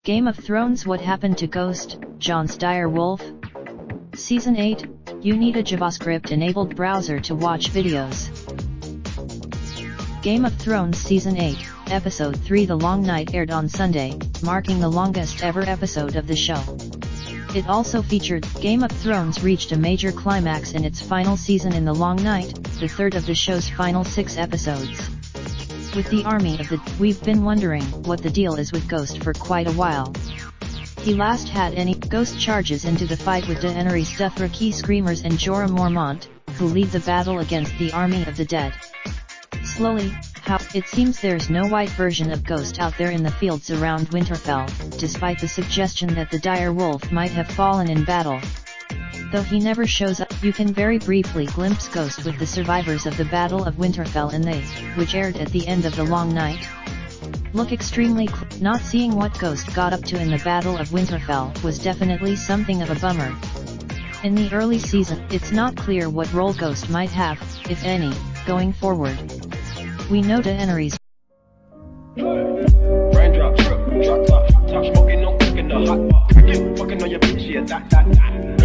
Game of Thrones: What Happened to Ghost, Jons Direwolf? Season 8, you need a JavaScript-enabled browser to watch videos. Game of Thrones Season 8, Episode 3 The Long Night aired on Sunday, marking the longest ever episode of the show. It also featured, Game of Thrones reached a major climax in its final season in The Long Night, the third of the show's final 6 episodes. With the army of the, we've been wondering what the deal is with Ghost for quite a while. He last had any Ghost charges into the fight with Daenerys Dothraki Screamers and Jorah Mormont, who lead the battle against the army of the dead. Slowly, it seems there's no white version of Ghost out there in the fields around Winterfell, despite the suggestion that the dire wolf might have fallen in battle. Though he never shows up, you can very briefly glimpse Ghost with the survivors of the Battle of Winterfell and They, which aired at the end of The Long Night. Look extremely not seeing what Ghost got up to in the Battle of Winterfell was definitely something of a bummer. In the early season, it's not clear what role Ghost might have, if any, going forward. We know Daenerys. Raindrop, drip, drop top, top smoking, no cooking the hot pot. Fucking on your bitch, yeah, that.